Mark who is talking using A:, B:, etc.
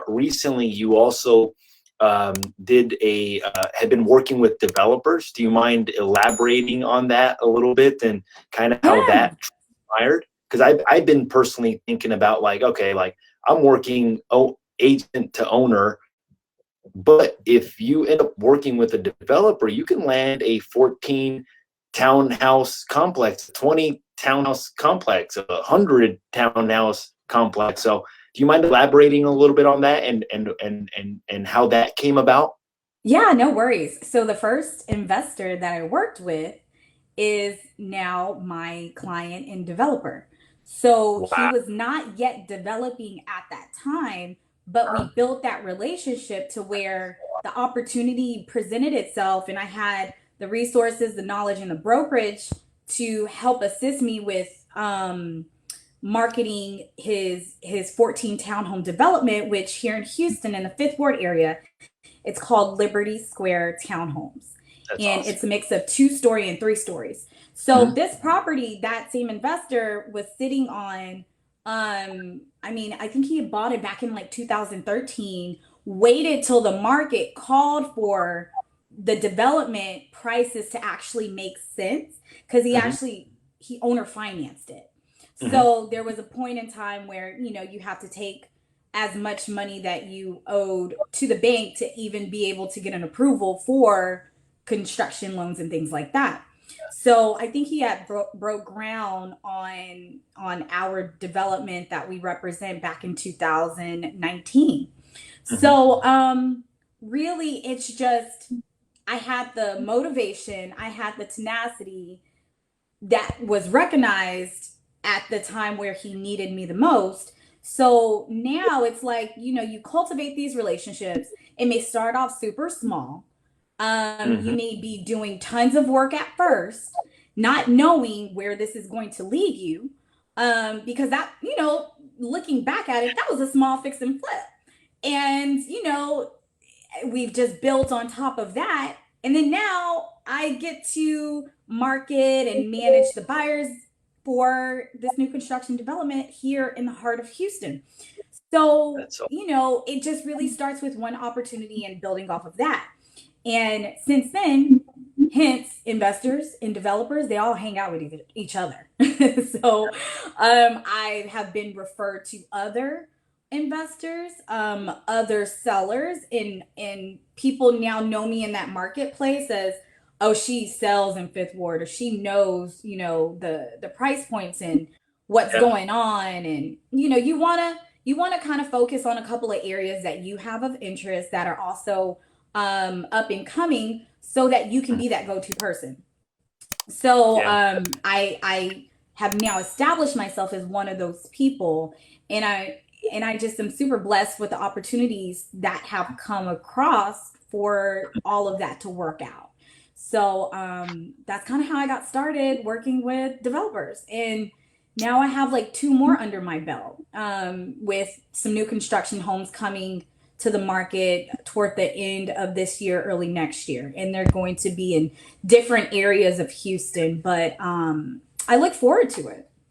A: recently you also had been working with developers. Do you mind elaborating on that a little bit and kind of how
B: Yeah.
A: that transpired? Because I've been personally thinking about like, okay, like I'm working agent to owner, but if you end up working with a developer, you can land a 14 townhouse complex, 20 townhouse complex, 100 townhouse complex. So do you mind elaborating a little bit on that and how that came about?
B: Yeah, no worries. So the first investor that I worked with is now my client and developer. So he
A: Wow.
B: was not yet developing at that time, but we built that relationship to where the opportunity presented itself, and I had the resources, the knowledge, and the brokerage to help assist me with marketing his 14 townhome development, which here in Houston in the Fifth Ward area, it's called Liberty Square Townhomes.
A: That's
B: And
A: awesome.
B: it's a mix of 2 story and 3 stories. So
A: Mhm.
B: this property, that same investor was sitting on, I mean, I think he had bought it back in like 2013, waited till the market called for the development prices to actually make sense because
A: Mhm.
B: he owner financed it.
A: Mhm.
B: So there was a point in time where, you have to take as much money that you owed to the bank to even be able to get an approval for construction loans and things like that. So I think he had broke ground on our development that we represent back in 2019.
A: Mhm.
B: So really it's just I had the motivation, I had the tenacity that was recognized at the time where he needed me the most. So now it's like, you cultivate these relationships. It may start off super small. You
A: Mhm.
B: may be doing tons of work at first, not knowing where this is going to lead you. Because that, looking back at it, that was a small fix and flip. And, we've just built on top of that. And then now I get to market and manage the buyers for this new construction development here in the heart of Houston. So,
A: That's so.
B: it just really starts with one opportunity and building off of that. And since then, hence investors and developers, they all hang out with each other. So I have been referred to other investors, other sellers, and people now know me in that marketplace as, oh, she sells in Fifth Ward, or she knows, the price points and what's
A: Yeah.
B: going on. And you want to kind of focus on a couple of areas that you have of interest that are also up and coming, so that you can
A: Mhm.
B: be that go-to person. So
A: Yeah.
B: I have now established myself as one of those people, and I just am super blessed with the opportunities that have come across for all of that to work out. So that's kind of how I got started working with developers, and now I have like 2 more under my belt, with some new construction homes coming to the market toward the end of this year, early next year, and they're going to be in different areas of Houston. But I look forward to it.